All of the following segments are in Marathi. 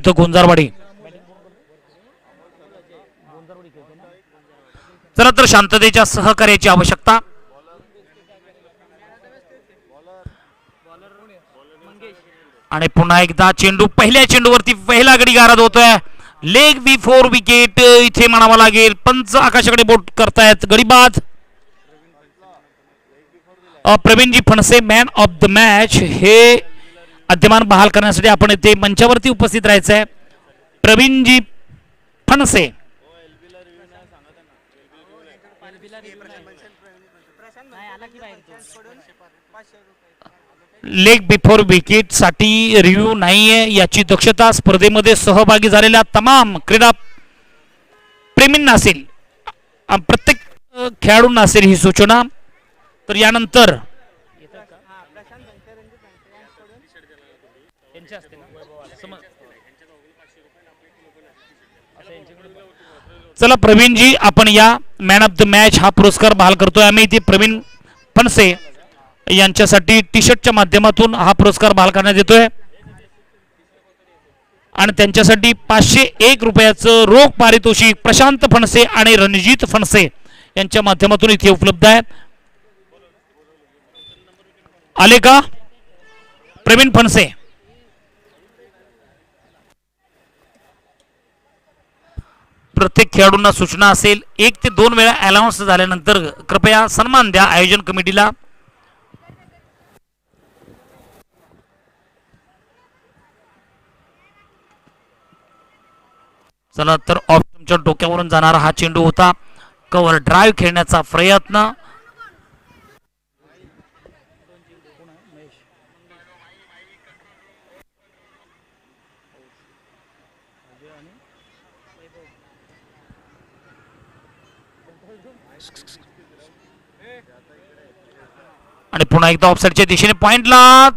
विरुद्ध गोंजारवाडी. चला तर शांततेच्या सहकार्याची आवश्यकता. आणि पुन्हा एकदा चेंडू पहिल्या चेंडूवरती पहिला गडी गारद होतोय. लेग बिफोर विकेट इथे म्हणावं लागेल. पंच आकाशाकडे बोट करतायत. गडी बाद. Pravinji Phanse man of the match. हे अद्यमान बहाल करण्यासाठी आपण इथे मंचावरती उपस्थित राहायचं आहे. Pravinji Phanse. Leg before wicket साठी रिव्ह्यू नाहीये याची दक्षता स्पर्धेमध्ये सहभागी झालेल्या तमाम क्रीडा प्रेमींना असेल, प्रत्येक खेळाडूंना असेल ही सूचना. तर यानंतर चला प्रवीणजी आपण या मॅन ऑफ द मॅच हा पुरस्कार बहाल करतोय. आम्ही इथे प्रवीण फणसे यांच्यासाठी टी शर्टच्या माध्यमातून हा पुरस्कार बहाल करण्यात येतोय आणि त्यांच्यासाठी 501 रुपयाचं रोख पारितोषिक प्रशांत फणसे आणि रणजित फणसे यांच्या माध्यमातून इथे उपलब्ध आहे. आले का प्रवीण फणसे? प्रत्येक खेळाडूंना सूचना असेल 1 ते 2 वेळा अनाउन्स झाल्यानंतर कृपया सन्मान द्या आयोजन कमिटीला. चला तर ऑप्शनच्या डोक्यावरून जाणारा हा चेंडू होता. कव्हर ड्राईव्ह खेळण्याचा प्रयत्न. आणि पुन्हा एकदा ऑफसाईडच्या दिशेने पॉइंटला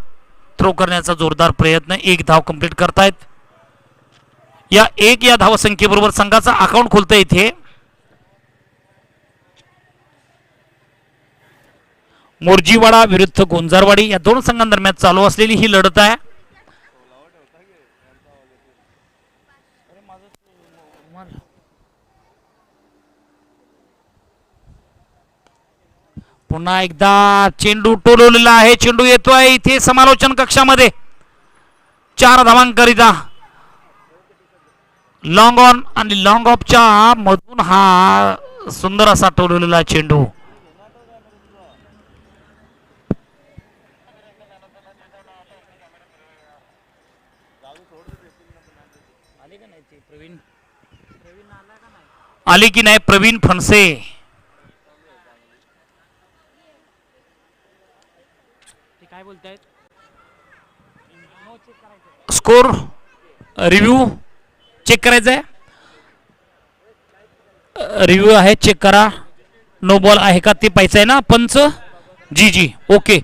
थ्रो करण्याचा जोरदार प्रयत्न. 1 धाव कंप्लीट करतायत. या 1 या धावसंख्येबरोबर संघाचा अकाउंट खुलतोय इथे. मोर्जीवाडा विरुद्ध गोंजारवाडी या दोन संघांदरम्यान चालू असलेली ही लढत आहे. पुन्हा एकदा चेंडू टोलवलेला आहे. चेंडू येतोय इथे समालोचन कक्षामध्ये. 4 धावांकरिता लॉंग ऑन आणि लॉंग ऑफच्या मधून हा सुंदर असा टोलवलेला चेंडू. आली की नाही प्रवीण फणसे? काय बोलतायत? स्कोर रिव्ह्यू चेक करायचं आहे. रिव्ह्यू आहे, चेक करा. नो बॉल आहे का ते पाहायचं आहे ना पंच? जी ओके.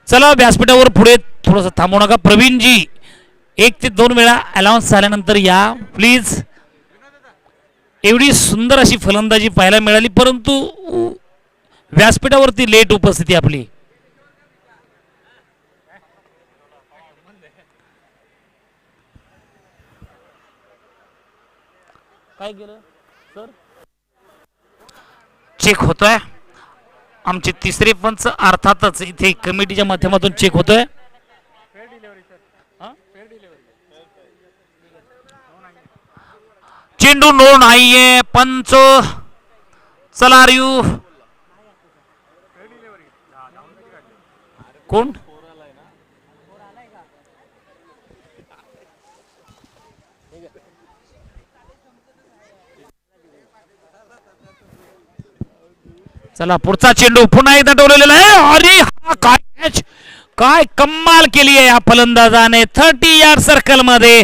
चला व्यासपीठावर पुढे थोडंसं थांबू नका. प्रवीणजी 1 ते 2 वेळा अनाउन्स झाल्यानंतर या प्लीज. एवढी सुंदर अशी फलंदाजी पाहायला मिळाली परंतु व्यासपीठावरती लेट उपस्थिती आपली. काय केलं सर? चेक होतोय. आमचे तिसरे पंच अर्थातच इथे कमिटीच्या माध्यमातून चेक होतोय. चेंडू नो नाहीये. पंच चला रिव्ह्यू. कोण? चला पुढचा चेंडू पुन्हा एकदा टोललेला आहे. अरे हा काय कॅच, काय कमाल केली आहे या फलंदाजाने 30 यार्ड सर्कल मध्ये.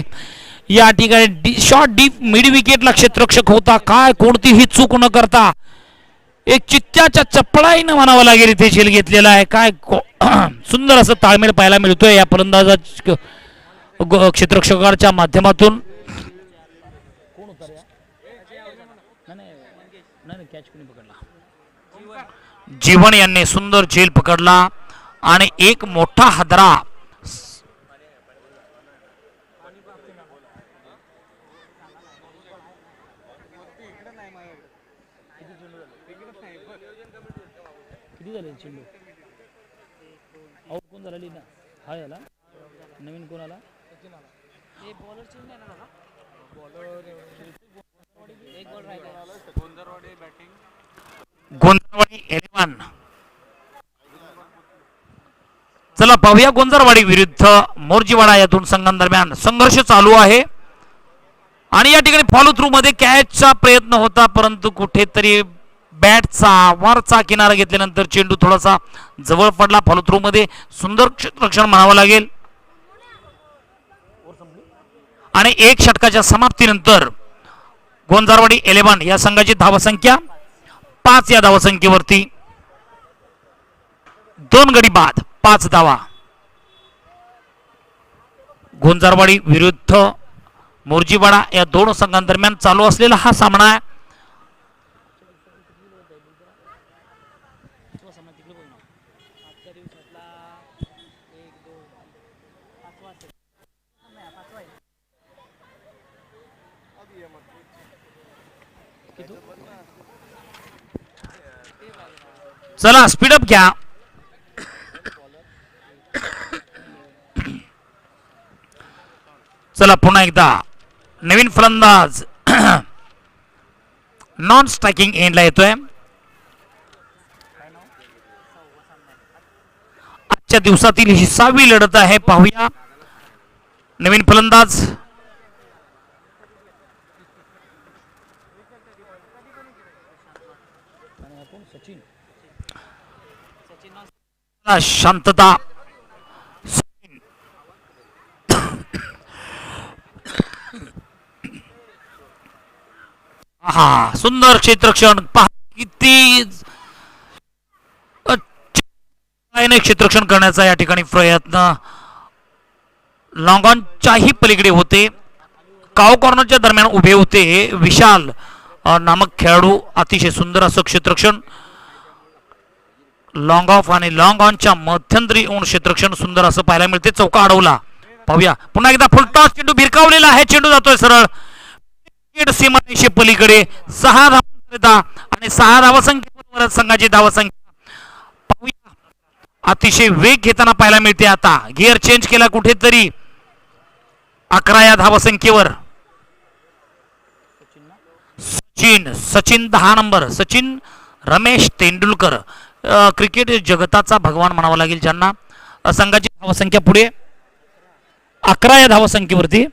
या ठिकाणी शॉर्ट डीप मिड विकेटला क्षेत्ररक्षक होता. काय कोणतीही चूक न करता एक चित्त्याच्या चपळाईनं म्हणावं लागेल इथे झेल घेतलेला आहे. काय सुंदर असं ताळमेळ पाहायला मिळतोय या फलंदाजा क्षेत्ररक्षकाच्या माध्यमातून. जीवन यांनी सुंदर झेल पकडला आणि एक मोठा हादरा किती झाले चेंडू आउट कोण झाला ना हा याला नवीन कोण आला गोंधळवाडी 11 चला पाहूया गोंधळवाडी विरुद्ध मोर्जीवाडा या दोन संघांदरम्यान संघर्ष चालू आहे आणि या ठिकाणी फॉलो थ्रू मध्ये कॅचचा प्रयत्न होता परंतु कुठेतरी बॅटचा वरचा किनारा घेतल्यानंतर चेंडू थोडासा जवळ पडला फॉलो थ्रू मध्ये सुंदर क्षेत्ररक्षण म्हणावं लागेल आणि एक षटकाच्या समाप्तीनंतर गोंधळवाडी 11 या संघाची धावसंख्या 5 या धावसंख्येवरती 2 गडी बाद 5 धावा गोंधळवाडी विरुद्ध मोर्जीवाडा या दोन संघांदरम्यान चालू असलेला हा सामना आहे चला स्पीडअप घ्या चला पुन्हा एकदा नवीन फलंदाज नॉन स्ट्रायकिंग एंडला येतोय आजच्या दिवसातील ही 6वी लढत आहे पाहूया नवीन फलंदाज शांतता हा सुंदर क्षेत्ररक्षण पहा किती क्षेत्ररक्षण करण्याचा या ठिकाणी प्रयत्न लॉंगॉनच्याही पलीकडे होते काव कॉर्नरच्या दरम्यान उभे होते विशाल नामक खेळाडू अतिशय सुंदर असं क्षेत्ररक्षण लॉंग ऑफ आणि लॉंग ऑनच्या मध्यंतरी येऊन क्षेत्ररक्षण सुंदर असं पाहायला मिळते चौका अडवला पाहूया पुन्हा एकदा फुल टॉस चेंडू भिरकावलेला आहे चेंडू जातोय सरळ सीमारेषे पलीकडे 6 धावा आणि 6 धावसंख्येवर संघाची धावसंख्या पाहूया अतिशय वेग घेताना पाहायला मिळते आता गिअर चेंज केला कुठेतरी 11 या धावसंख्येवर सचिन 10 नंबर सचिन रमेश तेंडुलकर क्रिकेट जगताचा भगवान म्हणावा लागेल ज्यांना संघाची धावसंख्या पुढे 11 या धावसंख्येवरती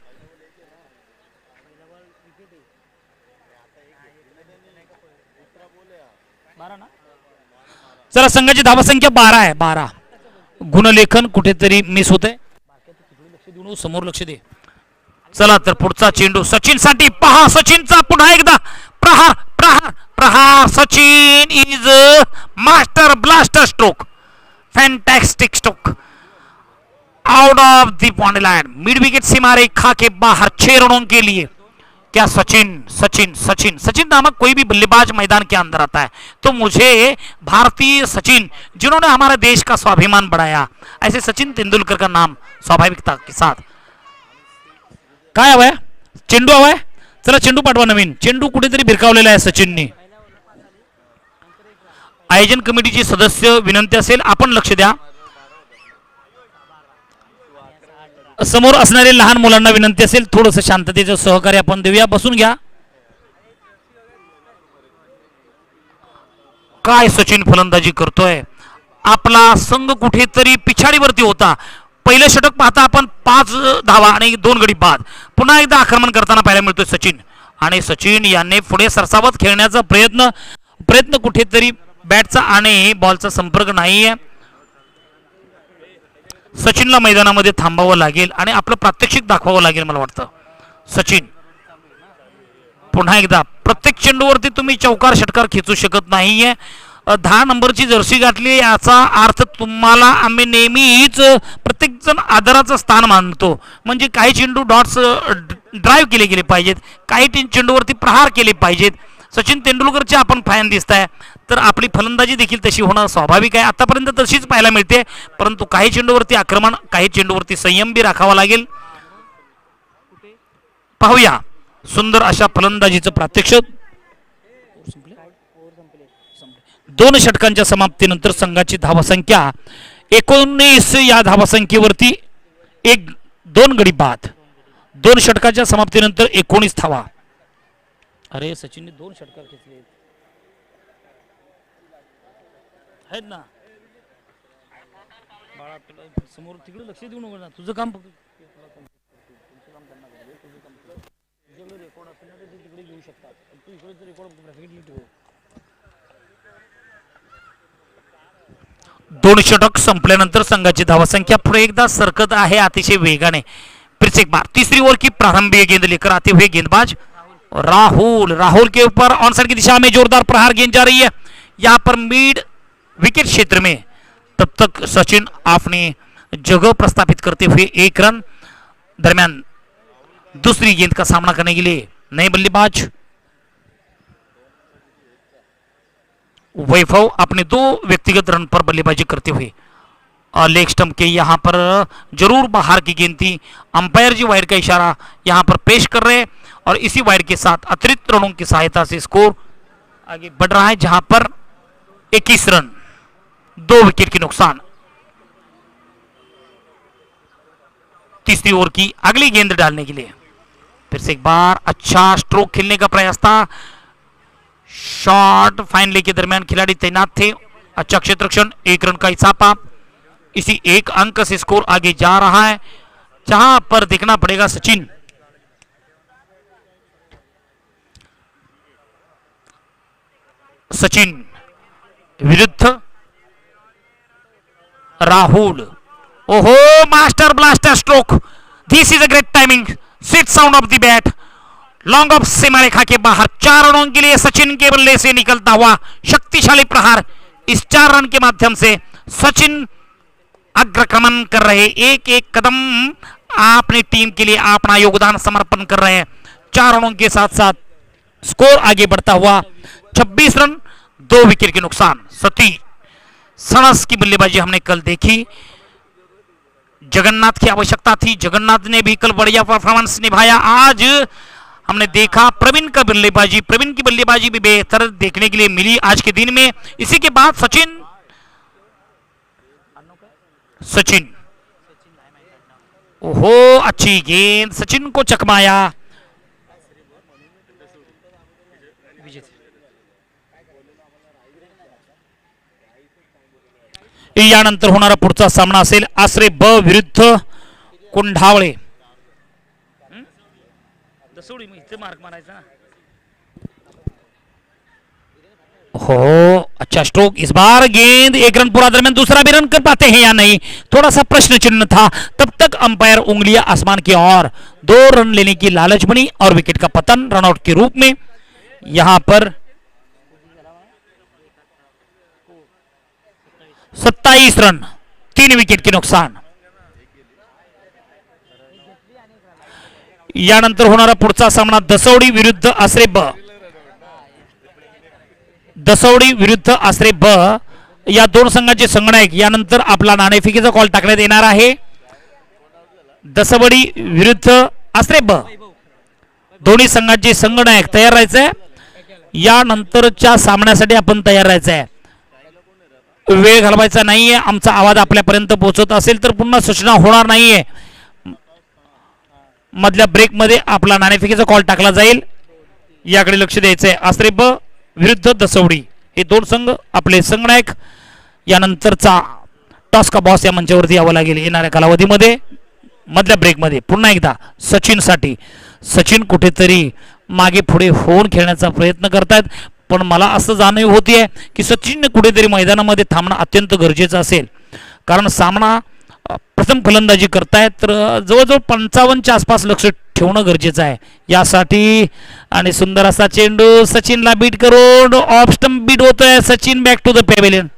चला संघाची धावसंख्या 12 आहे 12 गुणलेखन कुठेतरी मिस होते समोर लक्ष दे चला तर पुढचा चेंडू सचिन साठी पहा सचिनचा पुन्हा एकदा प्रहार प्रहार प्रहार Sachin is master blaster stroke fantastic stroke out of the point line mid wicket सीमारेखा के बाहर 6 रनों के लिए क्या सचिन सचिन सचिन सचिन नामक कोई भी बल्लेबाज मैदान के अंदर आता है तो मुझे भारतीय सचिन जिन्होंने हमारे देश का स्वाभिमान बढ़ाया ऐसे सचिन तेंदुलकर का नाम स्वाभाविकता के साथ काय हवंय चेंडू हवाय चला चेंडू पाठवा नवीन चेंडू कुठेतरी भिरकावलेला आहे सचिनने आयोजन कमिटीचे सदस्य विनंती असेल आपण लक्ष द्या समोर असणारे लहान मुलांना विनंती असेल थोडंसं शांततेचं सहकार्य आपण देऊया बसून घ्या काय सचिन फलंदाजी करतोय आपला संघ कुठेतरी पिछाडीवरती होता पहिलं षटक पाहता आपण 5 धावा आणि 2 गडी बाद पुन्हा एकदा आक्रमण करताना पाहायला मिळतोय सचिन आणि सचिन यांनी पुढे सरसावत खेळण्याचा प्रयत्न कुठेतरी बॅटचा आणि बॉलचा संपर्क नाहीये सचिनला मैदानामध्ये थांबावं लागेल आणि आपलं प्रात्यक्षिक दाखवावं लागेल मला वाटतं सचिन पुन्हा एकदा प्रत्येक चेंडूवरती तुम्ही चौकार षटकार खेचू शकत नाहीये 10 नंबरची जर्सी घातली याचा अर्थ तुम्हाला आम्ही नेहमीच प्रत्येक जण आदराचं स्थान मानतो म्हणजे काही चेंडू डॉट्स ड्राईव्ह केले गेले पाहिजेत काही चेंडूवरती प्रहार केले पाहिजेत सचिन तेंडुलकरचे आपण फॅन दिसताय तर आपली फलंदाजी देखील तशी होणं स्वाभाविक आहे आतापर्यंत तशीच पाहायला मिळते परंतु काही चेंडूवरती आक्रमण काही चेंडूवरती संयम बी राखावा लागेल पाहूया सुंदर अशा फलंदाजीचं प्रात्यक्षिक 2 षटकांच्या समाप्तीनंतर संघाची धावसंख्या 19 या धावसंख्येवरती 1-2 गडी बाद. 2 षटकाच्या समाप्तीनंतर 19 धावा. अरे सचिनने 2 षटकार घेतले आहेत ना. बाळा समोर तिकडे लक्ष देऊ नको ना, तुझं काम रेकॉर्ड असेल ना ते तिकडे घेऊ शकतात. तू इकडे रेकॉर्ड 2 षटक संपल्यानंतर संघाची धावसंख्या पुढे एकदा सरकत आहे अतिशय वेगाने. फिर एक बार तीसरी ओवर की प्रारंभीय गेंद लेकर आते हुए गेंदबाज राहुल के ऊपर ऑन साइड की दिशा में जोरदार प्रहार गेंद जा रही है यहां पर मिड विकेट क्षेत्र में. तब तक सचिन अपनी जगह प्रस्थापित करते हुए 1 रन. दरमियान दूसरी गेंद का सामना करने के लिए नए बल्लेबाज वैभव अपने 2 व्यक्तिगत रन पर बल्लेबाजी करते हुए लेग स्टंप के यहां पर जरूर बाहर की गेंद थी. अंपायर जी वाइड का इशारा यहां पर पेश कर रहे हैं और इसी वाइड के साथ अतिरिक्त रनों की सहायता से स्कोर आगे बढ़ रहा है जहां पर 21 रन 2 विकेट की नुकसान. तीसरी ओवर की अगली गेंद डालने के लिए फिर से एक बार अच्छा स्ट्रोक खेलने का प्रयास था. शॉट फाइन ले के दरमियान खिलाड़ी तैनात थे. अच्छा क्षेत्ररक्षण 1 रन का इजाफा. इसी 1 अंक से स्कोर आगे जा रहा है जहां पर देखना पड़ेगा सचिन विरुद्ध राहुल. ओहो master blaster stroke. This is a great timing. Sweet sound of the bat. Long off सीमा रेखा के बाहर 4 रनों के लिए सचिन के बल्ले से निकलता हुआ शक्तिशाली प्रहार. इस 4 रन के माध्यम से सचिन अग्रक्रमण कर रहे. एक कदम अपनी टीम के लिए अपना योगदान समर्पण कर रहे हैं. 4 रनों के साथ साथ स्कोर आगे बढ़ता हुआ 26 रन 2 विकेट के नुकसान. सतीश सणस की बल्लेबाजी हमने कल देखी. जगन्नाथ की आवश्यकता थी. जगन्नाथ ने भी कल बढ़िया परफॉर्मेंस निभाया. आज हमने देखा प्रवीण की बल्लेबाजी भी बेहतर देखने के लिए मिली आज के दिन में. इसी के बाद सचिन ओहो अच्छी गेंद सचिन को चकमाया. यानंतर होणारा पुढचा सामना असेल आसरे ब विरुद्ध कुंढावळे. हो अच्छा स्ट्रोक. इस बार गेंद 1 रन पूरा. दरमियान दूसरा भी रन कर पाते हैं या नहीं थोड़ा सा प्रश्न चिन्ह था. तब तक अंपायर उंगलियां आसमान की ओर. 2 रन लेने की लालच बनी और विकेट का पतन रनआउट के रूप में. यहां पर 27 रन 3 विकेट के नुकसान. यानंतर होणारा पुढचा सामना दसवडी विरुद्ध आसरे ब. दसवडी विरुद्ध आसरे ब या 2 संघाचे संगणक यानंतर आपला नाणेफेकीचा कॉल टाकण्यात येणार आहे. दसवडी विरुद्ध आसरे ब दोन्ही संघाचे संगणक तयार राहायचंय. यानंतरच्या सामन्यासाठी आपण तयार राहायचंय. वेळ घालवायचा नाहीये. आमचा आवाज आपल्यापर्यंत पोहोचत असेल तर पुन्हा सूचना होणार नाहीये. मधल्या ब्रेक मध्ये आपला नाणेफेकीचा कॉल टाकला जाईल याकडे लक्ष द्यायचंय. आसरे ब विरुद्ध दसवडी हे 2 संघ आपले संगणक. यानंतरचा टॉस का बॉस या मंचावरती यावं लागेल येणाऱ्या कालावधीमध्ये. मधल्या ब्रेक मध्ये पुन्हा एकदा सचिनसाठी. सचिन कुठेतरी मागे पुढे होऊन खेळण्याचा प्रयत्न करतायत पण मला असं जाणीव होतीये की सचिनने कुठेतरी मैदानामध्ये थांबणं अत्यंत गरजेचं असेल. कारण सामना प्रथम फलंदाजी करतायत तर जवळजवळ 55च्या आसपास लक्ष ठेवणं गरजेचं आहे यासाठी. आणि सुंदर असा चेंडू सचिनला बीट करून ऑफ स्टंप बीट होतोय. Sachin back to the pavilion.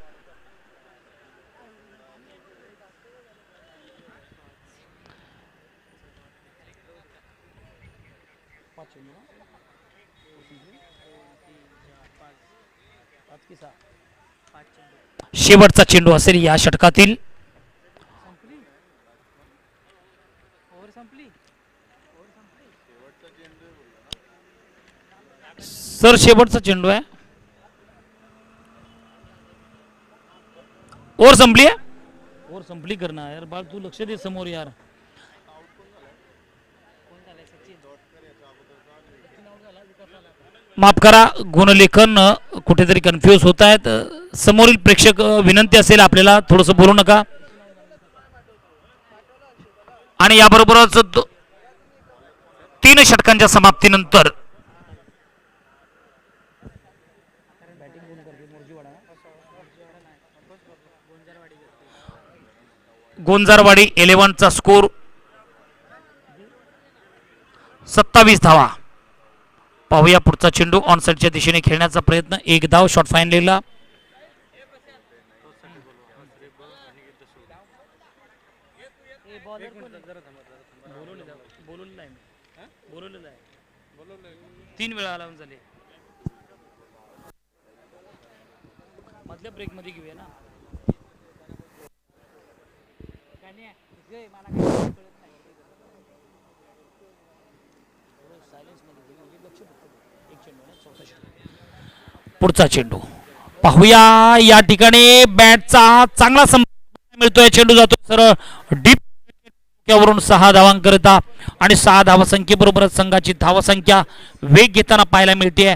शेवटचा चेंडू असेल या षटकातील. सर शेवटचा चेंडू आहे. ओव्हर संपली आहे. ओव्हर संपली करणार यार बाळ, तू लक्ष दे समोर यार. माफ करा, गुणलेखन कुठेतरी कन्फ्यूज होत आहेत. समोरील प्रेक्षक विनंती असेल आपल्याला थोडंसं बोलू नका. आणि याबरोबरच 3 षटकांच्या समाप्तीनंतर गोंजारवाडी 11चा स्कोर 27 धावा. पाहूया पुढचा चेंडू ऑन साइडच्या दिशेने खेळण्याचा प्रयत्न. 1 धाव शॉट फाईनलीला. तीन वेळा अलाउन झाले. मधल्या ब्रेक मध्ये घेऊया ना. पुढचा चेंडू पाहूया. या ठिकाणी बॅटचा चांगला संपर्क मिळतोय. चेंडू जातो सरळ डीप वरून 6 धावांकरिता आणि 6 धावसंख्येबरोबरच संघाची धावसंख्या वेग घेताना पाहायला मिळते.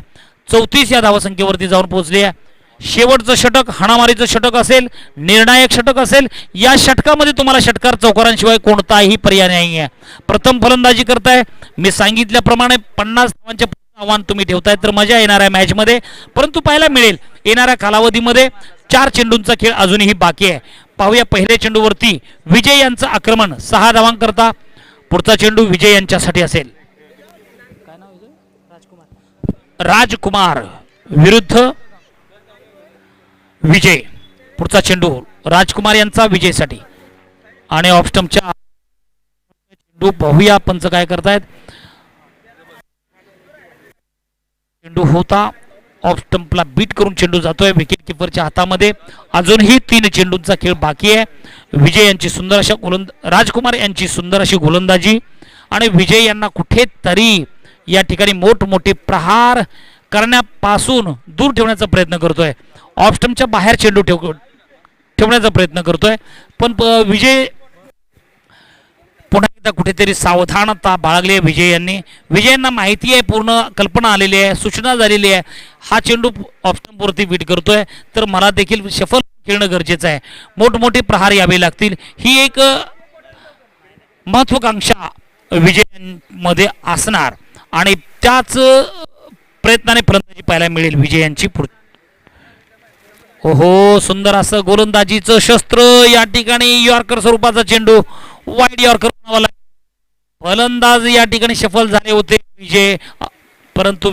34 या धावसंख्येवरती जाऊन पोहोचली आहे. शेवटचं षटक हाणामारीचं षटक असेल, निर्णायक षटक असेल. या षटकामध्ये तुम्हाला षटकार चौकारांशिवाय कोणताही पर्याय नाही आहे. प्रथम फलंदाजी करताय, मी सांगितल्याप्रमाणे 50 धावांच्या आव्हान तुम्ही ठेवताय तर मजा येणार आहे मॅचमध्ये. परंतु पाहायला मिळेल येणाऱ्या कालावधीमध्ये 4 चेंडूंचा खेळ अजूनही बाकी आहे. पाहूया पहिल्या चेंडूवरती विजय यांचं आक्रमण 6 धावांकरता. पुढचा चेंडू विजय यांच्यासाठी असेल. राजकुमार विरुद्ध विजय. पुढचा चेंडू राजकुमार यांचा विजयसाठी आणि ऑफस्टंपच्या चेंडू पाहूया पंच काय करतायत. चेंडू होता ऑफस्टंपला बीट करून चेंडू जातोय विकेट किपरच्या हातामध्ये. अजूनही 3 चेंडूंचा खेळ बाकी आहे. विजय यांची सुंदर अशा राजकुमार यांची सुंदर अशी गोलंदाजी आणि विजय यांना कुठेतरी या ठिकाणी मोठमोठे प्रहार करण्यापासून दूर ठेवण्याचा प्रयत्न करतोय. ऑफस्टंपच्या बाहेर चेंडू ठेवण्याचा प्रयत्न करतोय. पण विजय पुन्हा एकदा कुठेतरी सावधानता बाळगली आहे विजय यांनी. विजयांना माहिती आहे, पूर्ण कल्पना आलेली आहे, सूचना झालेली आहे. हा चेंडू ऑफस्टंपवरती बीट करतोय तर मला देखील सफल खेळणं गरजेचं आहे. मोठमोठे प्रहार यावे लागतील. ही एक महत्वाकांक्षा विजयांमध्ये असणार आणि त्याच प्रयत्नाने फलंदाजी पाहायला मिळेल विजय यांची. हो, सुंदर असं गोलंदाजीचं शस्त्र. या ठिकाणी यॉर्कर स्वरूपाचा चेंडू वाईड यॉर्कर फलंदाज या ठिकाणी सफल झाले होते विजय, परंतु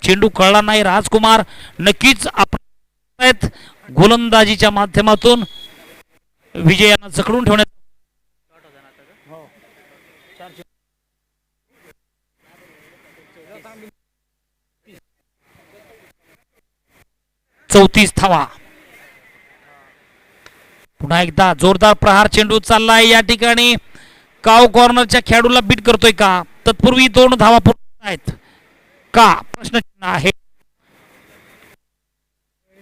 चेंडू कळला नाही. राजकुमार नक्कीच आपण गोलंदाजीच्या माध्यमातून विजय यांना जखडून ठेवण्यात. 34 धावा. पुन्हा एकदा जोरदार प्रहार चेंडू चाललाय. या ठिकाणी काव कॉर्नरच्या खेळाडूला बीट करतोय का? तत्पूर्वी 2 धावा पूर्ण आहेत का प्रश्नचिन्ह आहे.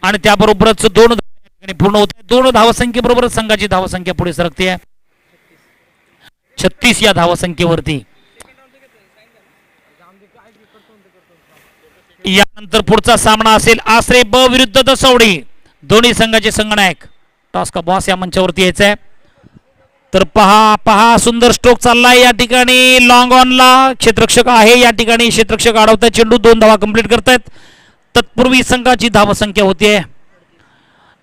आणि त्याबरोबरच 2 धावा पूर्ण होत आहेत. 2 धावसंख्येबरोबरच संघाची धावसंख्या पुढे सरकते आहे 36 या धावसंख्येवरती. यानंतर पुढचा सामना असेल आसरे ब विरुद्ध दसवडी. दोन्ही संघाचे संघनायक टॉस का बॉस या मंचावरती यायचा आहे. तर पहा सुंदर स्ट्रोक चाललाय. या ठिकाणी लॉंग ऑनला क्षेत्ररक्षक आहे. या ठिकाणी क्षेत्ररक्षक अडवताय चेंडू. 2 धावा कंप्लीट करतायत. तत्पूर्वी संघाची धावसंख्या होतीये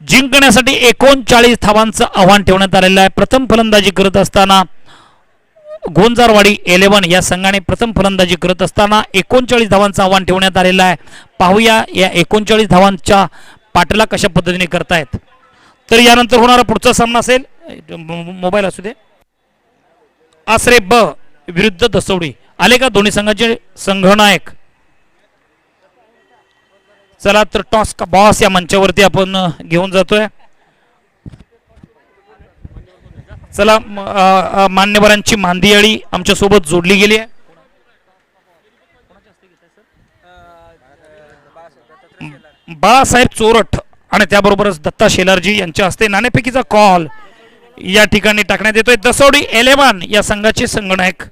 जिंकण्यासाठी 39 धावांचं आव्हान ठेवण्यात आलेलं आहे. प्रथम फलंदाजी करत असताना गोंजारवाडी 11 या संघाने प्रथम फलंदाजी करत असताना 39 धावांचं आव्हान ठेवण्यात आलेलं आहे. पाहूया या 39 धावांच्या पाठला कशा पद्धतीने करतायत. तर यानंतर होणारा पुढचा सामना असेल, मोबाईल असू दे, आसरे ब विरुद्ध दसवडी. आले का दोन्ही संघाचे संघनायक? चला तर टॉस का बॉस या मंचावरती आपण घेऊन जातोय. चला मान्यवरांची मांदियाळी आमच्या सोबत जोडली गेली आहे. बाळासाहेब चोरट आणि त्याबरोबरच दत्ता शेलारजी यांच्या हस्ते नाणेफेकीचा कॉल या ठिकाणी टाकण्यात येतोय. दसवडी 11 या संघाचे संगणक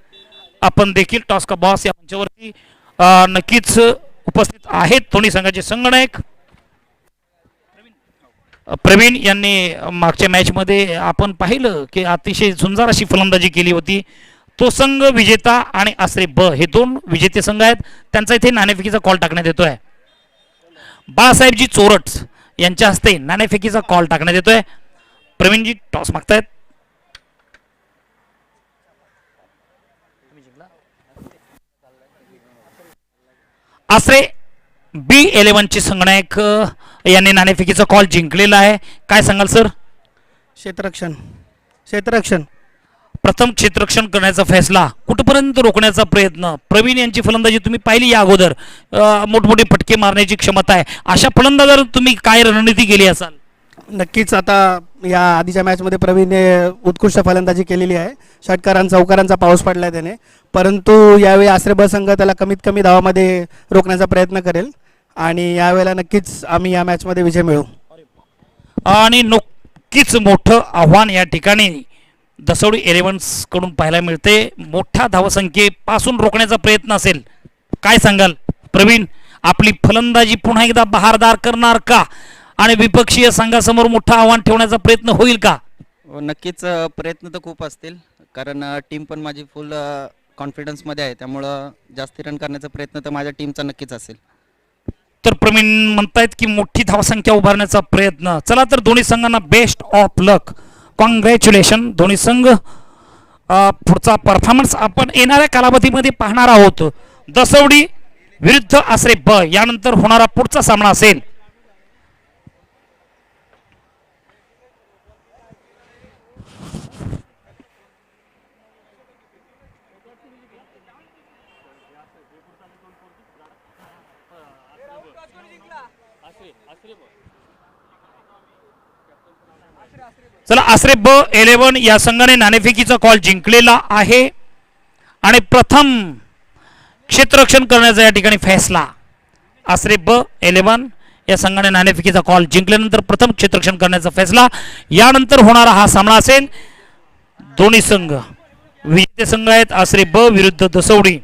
आपण देखील टॉस का बॉस या मंचावरती नक्कीच उपस्थित आहेत. दोन्ही संघाचे संगणक प्रवीण यांनी मागच्या मॅचमध्ये आपण पाहिलं की अतिशय झुंजार अशी फलंदाजी केली होती. तो संघ विजेता आणि आसरे ब हे दोन विजेते संघ आहेत. त्यांचा इथे नाणेफेकीचा कॉल टाकण्यात येतोय. बाळासाहेबजी चोरट यांच्या हस्ते नाणेफेकीचा कॉल टाकण्यात येतोय. प्रवीणजी टॉस मागतायत. आसरे B11 चे संगणक यांनी नाणेफेकीचा कॉल जिंकलेला आहे. काय सांगाल सर? क्षेत्ररक्षण प्रथम क्षेत्ररक्षण करण्याचा फैसला, कुठपर्यंत रोखण्याचा प्रयत्न. प्रवीण यांची फलंदाजी तुम्ही पाहिली या अगोदर, मोठमोठे फटके मारण्याची क्षमता आहे. अशा फलंदाजावर तुम्ही काय रणनीती केली असाल? नक्कीच आता या आधीच्या मॅचमध्ये प्रवीणने उत्कृष्ट फलंदाजी केलेली आहे. षटकारांचा चौकारांचा पाऊस पडला आहे त्याने, परंतु यावेळी आसरे ब संघ त्याला कमीत कमी धावामध्ये रोखण्याचा प्रयत्न करेल आणि यावेळेला नक्कीच आम्ही या मॅचमध्ये विजय मिळवू. आणि नक्कीच मोठं आव्हान या ठिकाणी दसवडी 11 कडून पाहायला मिळते. मोठ्या धावसंख्येपासून रोखण्याचा प्रयत्न असेल. काय सांगाल प्रवीण? आपली फलंदाजी पुन्हा एकदा बहारदार करणार का आणि विपक्षीय संघासमोर मोठं आव्हान ठेवण्याचा प्रयत्न होईल का? नक्कीच प्रयत्न तर खूप असतील, कारण टीम पण माझी फुल कॉन्फिडन्समध्ये आहे. त्यामुळं जास्ती रन करण्याचा प्रयत्न तर माझ्या टीमचा नक्कीच असेल. तर प्रवीण म्हणतायत की मोठी धावसंख्या उभारण्याचा प्रयत्न. चला तर दोन्ही संघांना बेस्ट ऑफ लक, कॉंग्रॅच्युलेशन. दोन्ही संघ पुढचा परफॉर्मन्स आपण येणाऱ्या कालावधीमध्ये पाहणार आहोत. दसवडी विरुद्ध आसरे ब यानंतर होणारा पुढचा सामना असेल चला आसरे B11 या संघाने नाणेफेकीचा कॉल जिंकलेला आहे आणि प्रथम क्षेत्ररक्षण करण्याचा या ठिकाणी फैसला. आसरे B11 या संघाने नाणेफेकीचा कॉल जिंकल्यानंतर प्रथम क्षेत्ररक्षण करण्याचा फैसला. यानंतर होणारा हा सामना असेल. दोन्ही संघ विजेते संघ आहेत. आसरे ब विरुद्ध दसवडी.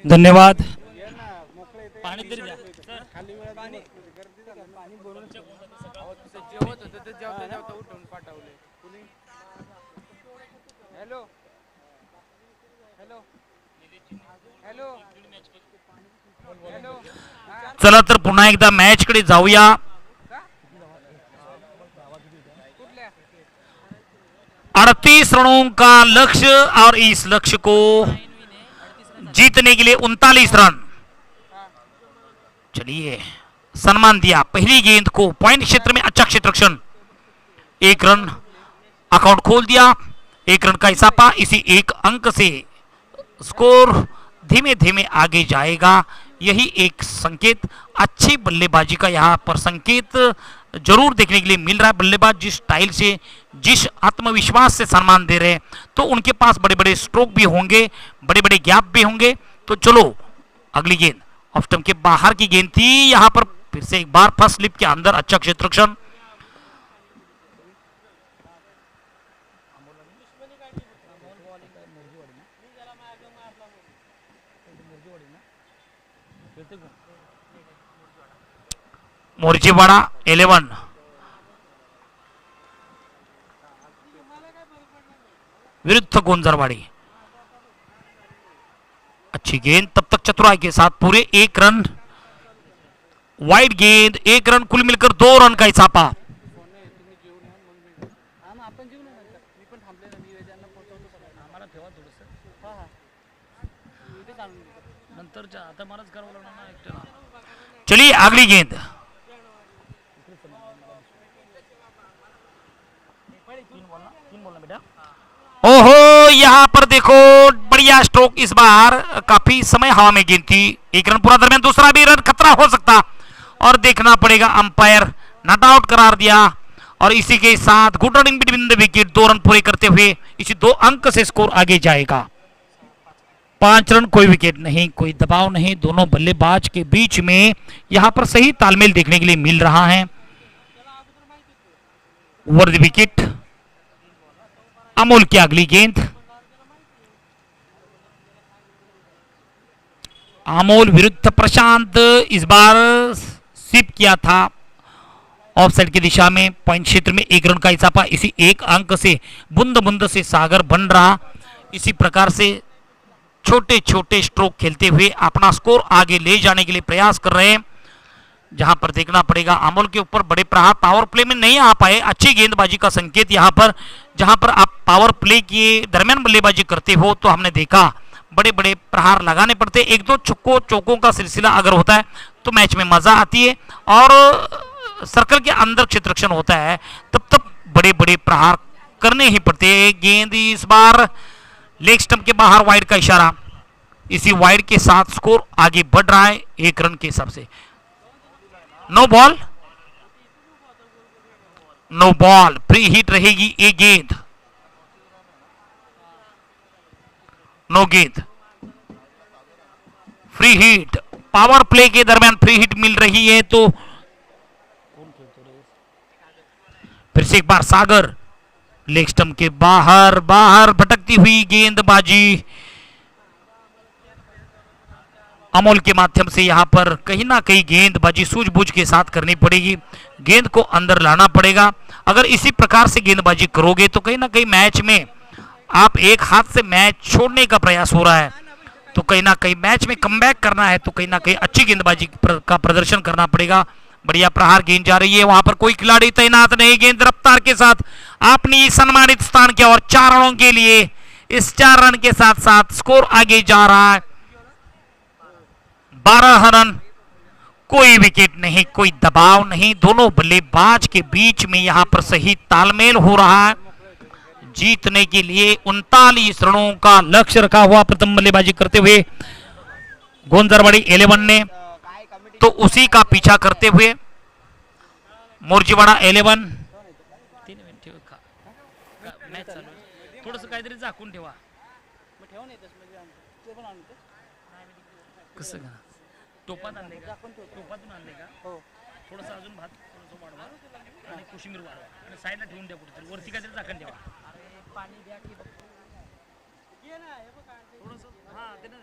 धन्यवाद. चला तर पुन्हा एकदा मॅच कडे जाऊया. अड़तीस रनों का लक्ष्य और इस लक्ष्य को जीतने के लिए 39 रन. चलिए सम्मान दिया. पहली गेंद को पॉइंट क्षेत्र में अच्छा क्षेत्ररक्षण, 1 रन अकाउंट खोल दिया. 1 रन का इजाफा. इसी 1 अंक से स्कोर धीमे धीमे आगे जाएगा. यही एक संकेत, अच्छी बल्लेबाजी का यहाँ पर संकेत जरूर देखने के लिए मिल रहा है. बल्लेबाज जिस स्टाइल से, जिस आत्मविश्वास से सम्मान दे रहे हैं, तो उनके पास बड़े बड़े स्ट्रोक भी होंगे, बड़े बड़े गैप भी होंगे. तो चलो अगली गेंद ऑफ स्टंप के बाहर की गेंद थी. यहां पर फिर से एक बार फर्स्ट स्लिप के अंदर अच्छा क्षेत्ररक्षण. मोर्जीवाड़ा 11, विरुद्ध गोंजरवाड़ी। अच्छी गेंद, तब तक चतुराई के साथ पूरे 1 रन, वाइड गेंद, 1 रन, कुल मिलकर 2 रन का इसाफा। चलिए अगली गेंद, ओहो यहां पर देखो बढ़िया स्ट्रोक, इस बार काफी समय हवा में गेंद थी, 1 रन पूरा दरमियान, दूसरा भी रन खतरा हो सकता और देखना पड़ेगा, अंपायर नॉट आउट करार दिया और इसी के साथ good running between the wicket, 2 run पूरे करते हुए इसी 2 अंक से स्कोर आगे जाएगा। 5 रन, कोई विकेट नहीं, कोई दबाव नहीं, दोनों बल्लेबाज के बीच में यहां पर सही तालमेल देखने के लिए मिल रहा है। ओवर द विकेट, अमोल की अगली गेंद, अमोल विरुद्ध प्रशांत, इस बार स्वीप किया था ऑफ साइड की दिशा में, पॉइंट क्षेत्र में 1 रन का इजाफा, इसी 1 अंक से बूंद बूंद से सागर बन रहा। इसी प्रकार से छोटे छोटे स्ट्रोक खेलते हुए अपना स्कोर आगे ले जाने के लिए प्रयास कर रहे हैं, जहां पर देखना पड़ेगा अमोल के ऊपर बड़े प्रहार पावर प्ले में नहीं आ पाए, अच्छी गेंदबाजी का संकेत यहां पर, जहां पर आप पावर प्ले के दरमियान बल्लेबाजी करते हो तो हमने देखा बड़े बड़े प्रहार लगाने पड़ते, 1-2 चौकों का सिलसिला अगर होता है तो मैच में मजा आती है और सर्कल के अंदर क्षेत्ररक्षण होता है तब बड़े बड़े प्रहार करने ही पड़ते हैं। गेंद इस बार लेग स्टंप के बाहर, वाइड का इशारा, इसी वाइड के साथ स्कोर आगे बढ़ रहा है 1 रन के हिसाब से। No ball, no ball, free hit रहेगी एक गेंद, नो गेंद, फ्री हिट, पावर प्ले के दरमियान फ्री हिट मिल रही है तो फिर से एक बार सागर, लेग स्टंप के बाहर भटकती हुई गेंदबाजी अमोल के माध्यम से यहां पर कहीं ना कहीं गेंदबाजी सूझबूझ के साथ करनी पड़ेगी, गेंद को अंदर लाना पड़ेगा। अगर इसी प्रकार से गेंदबाजी करोगे तो कहीं ना कहीं मैच में आप एक हाथ से मैच छोड़ने का प्रयास हो रहा है, तो कहीं ना कहीं मैच में कमबैक करना है तो कहीं ना कहीं अच्छी गेंदबाजी का प्रदर्शन करना पड़ेगा। बढ़िया प्रहार गेंद जा रही है, वहां पर कोई खिलाड़ी तैनात नहीं, गेंद रफ्तार के साथ अपनी सम्मानित स्थान की ओर 4 रनों के लिए, इस 4 रन के साथ साथ स्कोर आगे जा रहा है 12 रन, कोई विकेट नहीं, कोई दबाव नहीं, दोनों बल्लेबाज के बीच में यहां पर सही तालमेल हो रहा है। जीतने के लिए 39 रनों का लक्ष्य रखा हुआ प्रथम बल्लेबाजी करते हुए गोंजरवाड़ी 11 ने, तो उसी का पीछा करते हुए मोर्जीवाड़ा 11 थोडंसं काहीतरी झाकून ठेवा, कसं का टोपात आणले का, टोपातून आणले का, थोडंसं अजून भात थोडंसं वाढवा आणि कोशिंबीर वाढवा आणि साईडला ठेवून द्या, कुठेतरी वरती काहीतरी झाकण ठेवा, पाणी द्या की थोडंसं, हां ते ना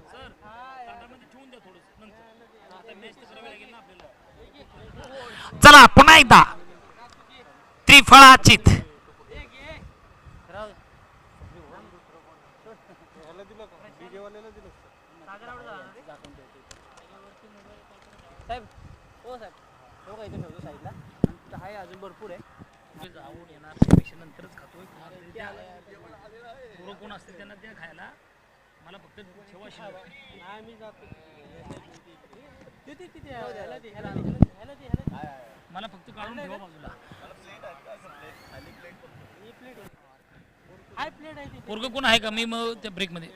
सर ताटामध्ये ठेवून द्या थोडंसं, नंतर आता मॅच तर करावी लागेल ना आपल्याला। चला पुन्हा एकदा त्रिफळाचीत साहेब, हो साहेब, हो का इथे ठेवतो साईडला, आहे अजून भरपूर आहे, आवड येणार पेक्षा नंतरच खातोय, पोरं कोण असतील त्यांना द्या खायला, मला फक्त ठेवा शिल्लक, नाही मी जातो, मला फक्त काढून ठेवा बाजूला, पोरगं कोण आहे का, मी मग त्या ब्रेक मध्ये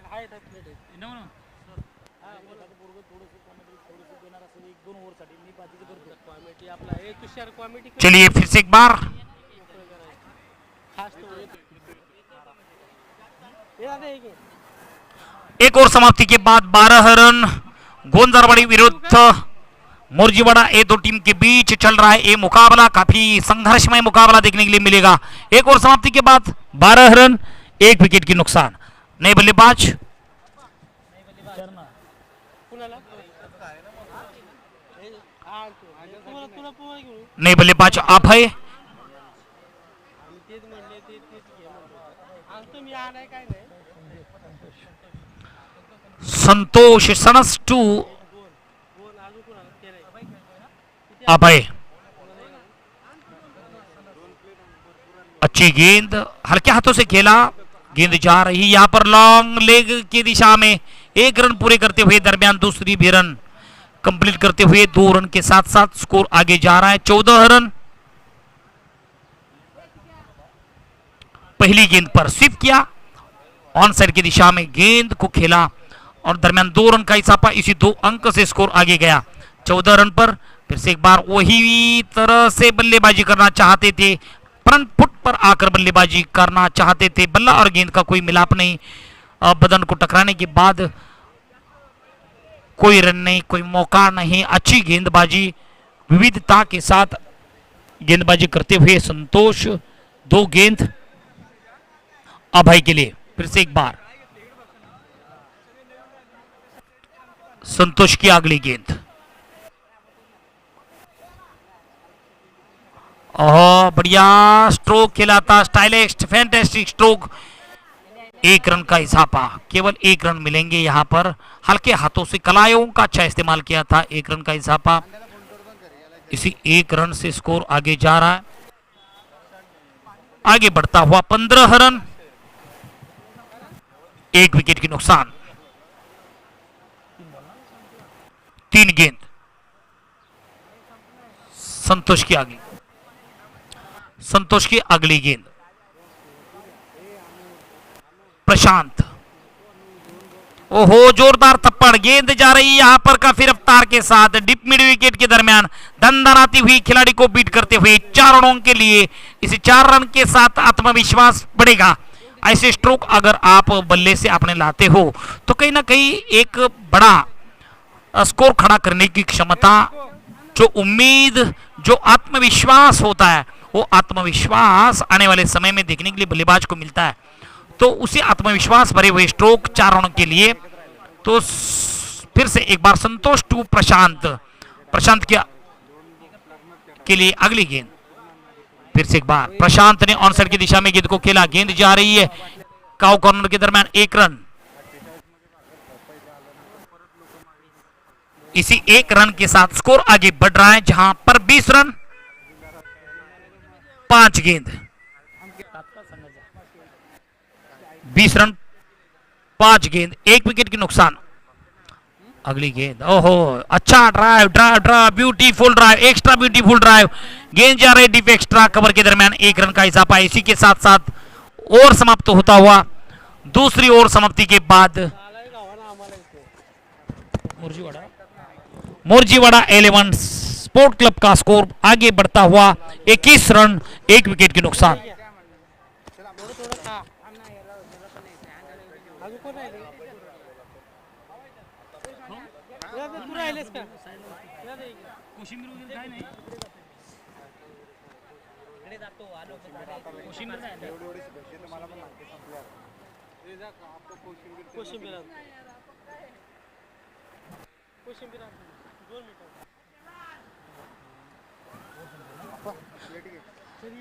चलिए फिर से एक बार एक और समाप्ति के बाद 12 रन गोंजरवाड़ी विरुद्ध मोर्जीवाड़ा, ये दो टीम के बीच चल रहा है ये मुकाबला, काफी संघर्षमय मुकाबला देखने के लिए मिलेगा। एक और समाप्ति के बाद 12 रन 1 विकेट की नुकसान। नए बल्लेबाज नाही बल्लेबाज अभय. संतोष सनस टू अभय. अच्छी गेंद हल्के हाथों से खेला. गेंद जा रही यहां पर लॉन्ग लेग की दिशा में. एक रन पूरे करते हुए दरमियान दूसरी भी रन कंप्लीट करते हुए 2 रन के साथ साथ स्कोर आगे जा रहा है 14 रन. पहली गेंद पर स्वीप किया. ऑन साइड की दिशा में गेंद को खेला और दरमियान 2 रन का इजाफा. इसी 2 अंक से स्कोर आगे गया 14 रन पर. फिर से एक बार वही तरह से बल्लेबाजी करना चाहते थे. फ्रंट फुट पर आकर बल्लेबाजी करना चाहते थे. बल्ला और गेंद का कोई मिलाप नहीं. बदन को टकराने के बाद कोई रन नहीं, कोई मौका नहीं. अच्छी गेंदबाजी विविधता के साथ गेंदबाजी करते हुए संतोष. 2 गेंद अभय के लिए. फिर से एक बार संतोष की अगली गेंद. बढ़िया स्ट्रोक खेला था. Stylish fantastic stroke. 1 रन का इजाफा. केवल 1 रन मिलेंगे यहां पर. हल्के हाथों से कलायों का अच्छा इस्तेमाल किया था. 1 रन का इजाफा. इसी 1 रन से स्कोर आगे जा रहा है. आगे बढ़ता हुआ 15 रन. 1 विकेट की नुकसान. 3 गेंद संतोष की अगली. संतोष की अगली गेंद प्रशांत. ओहो जोरदार थप्पड़. गेंद जा रही यहां पर काफी रफ्तार के साथ डिप मिड विकेट के दरमियान दंदनाती हुई खिलाड़ी को बीट करते हुए 4 रनों के लिए. इसे 4 रन के साथ आत्मविश्वास बढ़ेगा. ऐसे स्ट्रोक अगर आप बल्ले से आपने लाते हो तो कहीं ना कहीं एक बड़ा स्कोर खड़ा करने की क्षमता, जो उम्मीद, जो आत्मविश्वास होता है, वो आत्मविश्वास आने वाले समय में देखने के लिए बल्लेबाज को मिलता है. तो उसी आत्मविश्वास भरे हुए स्ट्रोक 4 रनों के लिए. तो फिर से एक बार संतोष टू प्रशांत. प्रशांत के लिए अगली गेंद. फिर से एक बार प्रशांत ने ऑन साइड की दिशा में गेंद को खेला. गेंद जा रही है काउ कॉर्नर के दरमियान. 1 रन. इसी 1 रन के साथ स्कोर आगे बढ़ रहा है जहां पर 20 रन. 5 गेंद 20 रन 5 गेंद. 1 विकेट की नुकसान. अगली गेंद. ओहो अच्छा drive drive drive. Beautiful drive. Extra beautiful drive. गेंद जा रही डीप एक्स्ट्रा कवर के दरमियान. 1 रन का इजाफा. इसी के साथ साथ ओवर समाप्त होता हुआ दूसरी ओवर समाप्ति के बाद मोर्जीवाड़ा 11 स्पोर्ट क्लब का स्कोर आगे बढ़ता हुआ 21 रन 1 विकेट की नुकसान.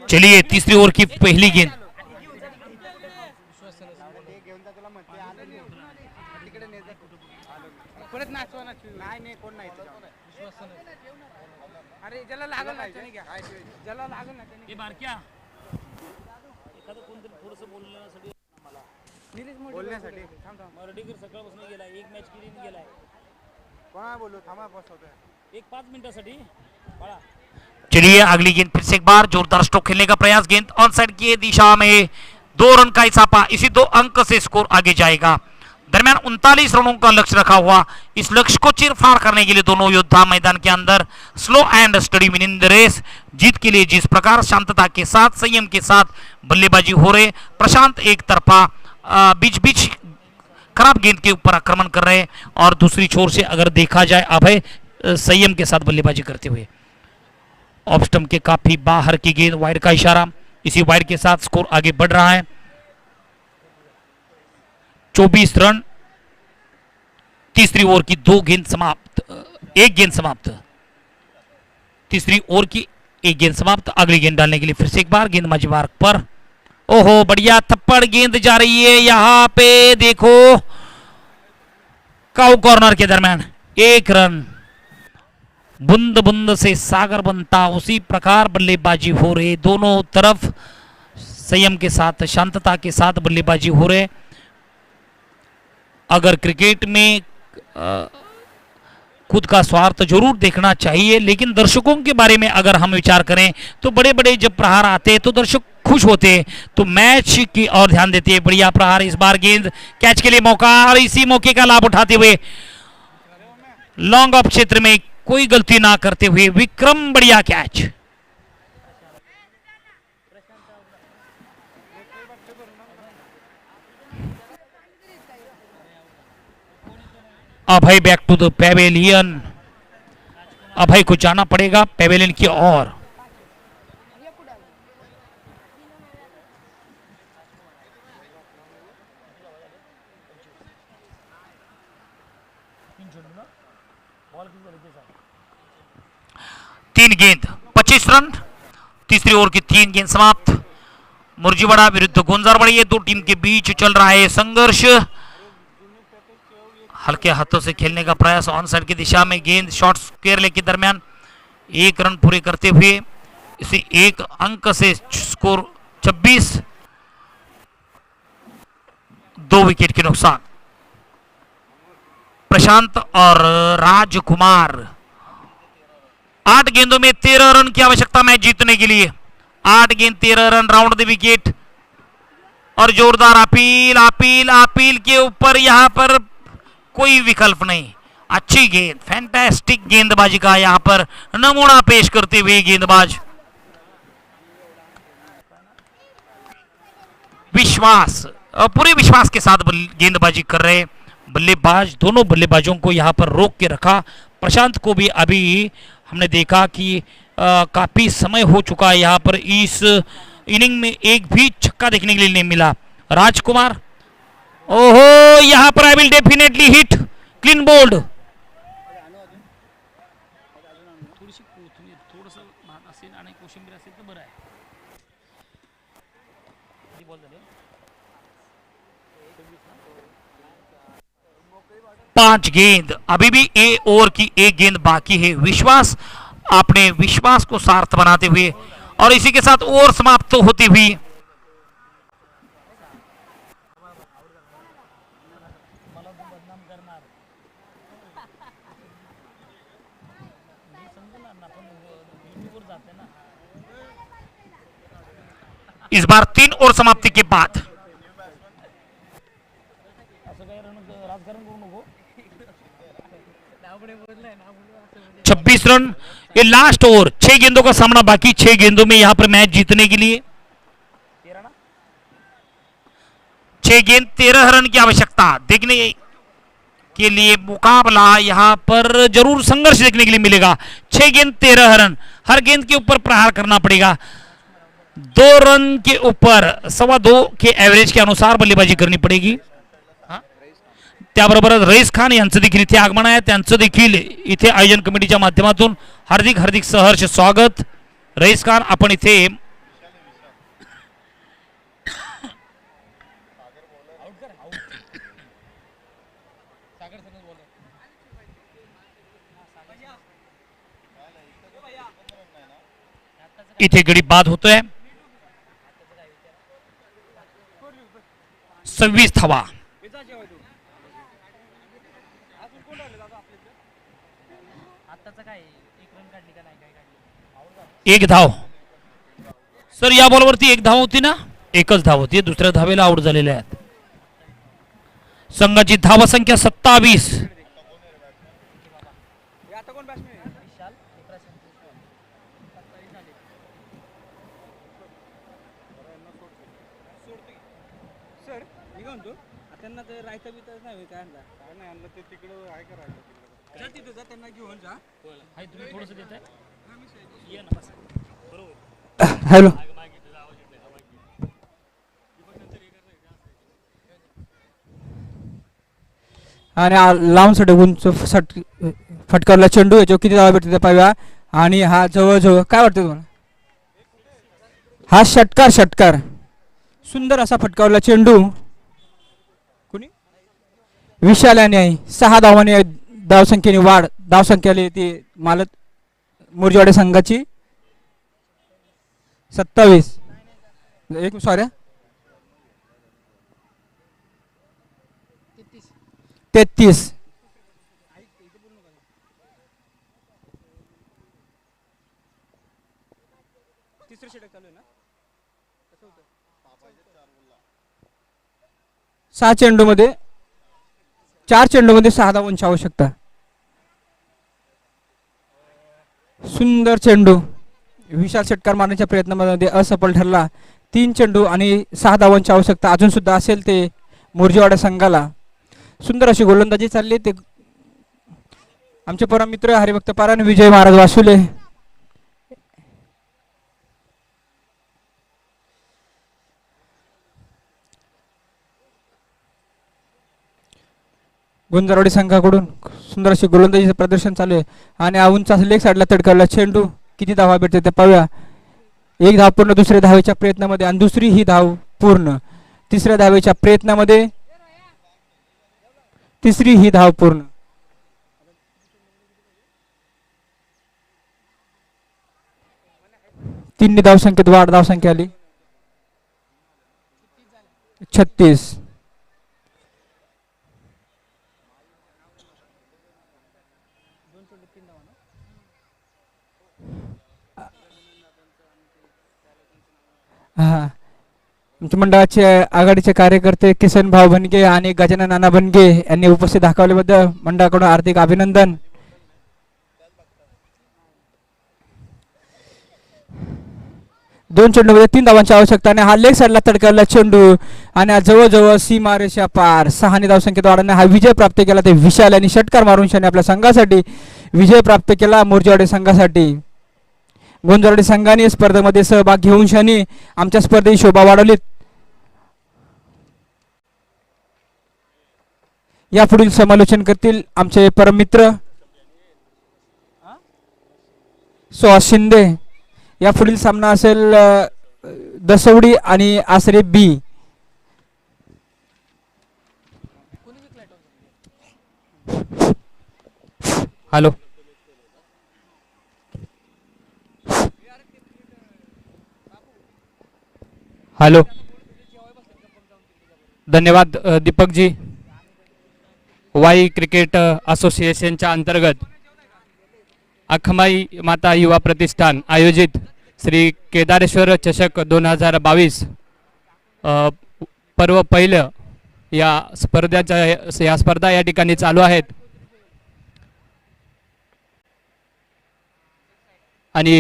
चलिए तीसरी ओवर की पहली गेंद. बोलण्यासाठी मराठीकर सकाळपासून गेला. एक मॅच केली गेलाय. कोणा बोलू थांबा बस होते. 1-5 मिनिटासाठी बाळा. चलिए अगली गेंद. फिर से एक बार जोरदार स्ट्रोक खेलने का प्रयास. गेंद ऑन साइड की दिशा में. 2 रन का इजाफा. इसी 2 अंक से स्कोर आगे जाएगा. दरमियान 39 रनों का लक्ष्य रखा हुआ. इस लक्ष्य को चीरफाड़ करने के लिए दोनों योद्धा मैदान के अंदर slow and steady winning the race. जीत के लिए जिस प्रकार शांतता के साथ, संयम के साथ बल्लेबाजी हो रहे. प्रशांत एक तरफा बीच बीच खराब गेंद के ऊपर आक्रमण कर रहे हैं और दूसरी छोर से अगर देखा जाए अभय संयम के साथ बल्लेबाजी करते हुए. ऑफ स्टंप के काफी बाहर की गेंद. वाइड का इशारा. इसी वाइड के साथ स्कोर आगे बढ़ रहा है. 24 रन. तीसरी ओवर की 2 गेंद समाप्त. 1 गेंद समाप्त. तीसरी ओवर की एक गेंद समाप्त। अगली गेंद डालने के लिए फिर से एक बार गेंदबाजी मार्ग पर। ओहो बढ़िया थप्पड़ गेंद जा रही है यहां पे, देखो काउ कॉर्नर के दरमियान 1 रन। बूंद बूंद से सागर बनता, उसी प्रकार बल्लेबाजी हो रही, दोनों तरफ संयम के साथ शांतता के साथ बल्लेबाजी हो रहे। अगर क्रिकेट में खुद का स्वार्थ जरूर देखना चाहिए, लेकिन दर्शकों के बारे में अगर हम विचार करें तो बड़े बड़े जब प्रहार आते हैं तो दर्शक खुश होते हैं, तो मैच की ओर ध्यान देते हैं। बढ़िया प्रहार, इस बार गेंद कैच के लिए मौका, और इसी मौके का लाभ उठाते हुए लॉन्ग ऑफ क्षेत्र में कोई गलती ना करते हुए विक्रम बढ़िया catch. Abhay back to the pavilion. Abhay को जाना पड़ेगा पेवेलियन की ओर। तीन गेंद 25 रन। तीसरी ओवर की 3 गेंद समाप्त। मुर्जीवाड़ा विरुद्ध गोंजारवाड़ी, ये दो टीम के बीच चल रहा है संघर्ष। हल्के हाथों से खेलने का प्रयास ऑन साइड की दिशा में, गेंद शॉर्ट स्क्वायर लेग के दरमियान 1 रन पूरे करते हुए इसे 1 अंक से स्कोर 26। 2 विकेट के नुकसान। प्रशांत और राजकुमार 8 गेंदों में 13 रन की आवश्यकता मैच जीतने के लिए। 8 गेंद 13 रन, राउंड द विकेट। और जोरदार अपील अपील अपील के ऊपर यहां पर कोई विकल्प नहीं। अच्छी गेंद, फैंटास्टिक गेंदबाजी का यहां पर नमूना पेश करते हुए गेंदबाज विश्वास, पूरे विश्वास के साथ गेंदबाजी कर रहे बल्लेबाज। दोनों बल्लेबाजों को यहां पर रोक के रखा। प्रशांत को भी अभी हमने देखा कि काफी समय हो चुका है यहां पर, इस इनिंग में एक भी छक्का देखने के लिए नहीं मिला। राजकुमार, ओहो यहां पर I will definitely hit, clean bowled. थोडीशी कोथिंबीर, थोडंसं भात असेल आणि कोशिंबीर असेल तर बरं आहे. किती बॉल झाले? 5 गेंद, अभी भी ए ओवर की 1 गेंद बाकी है। विश्वास अपने विश्वास को सार्थ बनाते हुए और इसी के साथ ओवर समाप्त होती हुई इस बार 3 ओवर समाप्ति के बाद 26 रन। ये लास्ट ओवर, 6 गेंदों का सामना बाकी। 6 गेंदों में यहां पर मैच जीतने के लिए 6 गेंद 13 रन की आवश्यकता। देखने के लिए मुकाबला यहां पर जरूर संघर्ष देखने के लिए मिलेगा। 6 गेंद 13 रन, हर गेंद के ऊपर प्रहार करना पड़ेगा। 2 रन के ऊपर 2.25 के एव्हरेज के अनुसार बल्लेबाजी करनी पडेगी। त्याबरोबरच रईस खान यांचं देखील इथे आगमन आहे, त्यांचं देखील इथे आयोजन कमिटीच्या माध्यमातून हार्दिक हार्दिक सहर्ष स्वागत। रईस खान आपण इथे इथे गडी बाद होतोय। 26 धावा। एक धाव सर, या बॉलवरती 1 धाव होती ना, एकच धाव होती, दुसऱ्या धावेला आउट झालेले आहेत। संघाची धावा संख्या 27। सर मी काय म्हणतो, त्यांना ते राहायचं बी तर नाही काय आणला, काय नाही आणलं ते तिकडं आहे का राहायचं तिकडं, तिथं जा त्यांना घेऊन जा. हाय तुम्ही थोडंसं देताय ये ना बस. हॅलो, आणि लांब साठी उंच फटकारला चेंडू याच्यावर किती धावा भेटते ते पाहूया. आणि हा जवळजवळ काय वाटतं तुम्हाला? हा षटकार सुंदर असा फटकावला चेंडू कोणी विशाल याने 6 धावाने धावसंख्येने वाढ धावसंख्याला ती मालक मुरजवाडे संघाची 27 एक सॉरी 33 4 चेंडूमध्ये 6 धावांची आवश्यकता. सुंदर चेंडू विशाल षटकार मारण्याच्या प्रयत्नामध्ये असफल ठरला. 3 चेंडू आणि 6 धावांची आवश्यकता अजून सुद्धा असेल ते मुरजीवाडा संघाला. सुंदर अशी गोलंदाजी चालली. ते आमचे परम मित्र हरिभक्त पारायण विजय महाराज वासुले गुंजारवाडी संघाकडून सुंदर अशी गोलंदाजीचं प्रदर्शन चालू आहे. आणि आऊनचा लेग साईडला तडकावला चेंडू किती धावा भेटते ते पाहूया. एक धाव पूर्ण दुसऱ्या धावेच्या प्रयत्नामध्ये आणि दुसरी ही धाव पूर्ण तिसऱ्या धावेच्या प्रयत्नामध्ये तिसरी ही धाव पूर्ण. तीन धावसंख्येत वाढ धावसंख्या आली 36. हा आमच्या मंडळाचे आघाडीचे कार्यकर्ते किसन भाऊ बनगे आणि गजानन नाना बनगे यांनी उपस्थित दाखवल्याबद्दल मंडळाकडून हार्दिक अभिनंदन. दोन चेंडूमध्ये 3 धावांची आवश्यकता आणि हा लेग साईडला तडकावला चेंडू आणि हा जवळजवळ सीमारेषा पार 6 धावसंख्येत वाढवणे हा विजय प्राप्त केला. ते विशाल यांनी षटकार मारून शाने आपल्या संघासाठी विजय प्राप्त केला. मोरजेवाडी संघासाठी गुंजारवाडी संघाने स्पर्धेमध्ये सहभाग घेऊन शाने आमच्या स्पर्धेची शोभा वाढवली. यापुढील समालोचन करतील आमचे परम मित्र सुहास शिंदे. यापुढील सामना असेल दसवडी आणि आसरे बी. हॅलो हॅलो धन्यवाद दीपक जी. वाई क्रिकेट असोसिएशनच्या अंतर्गत अखमाई माता युवा प्रतिष्ठान आयोजित श्री केदारेश्वर चषक 2022 पर्व पहिलं या स्पर्धा या ठिकाणी चालू आहेत. आणि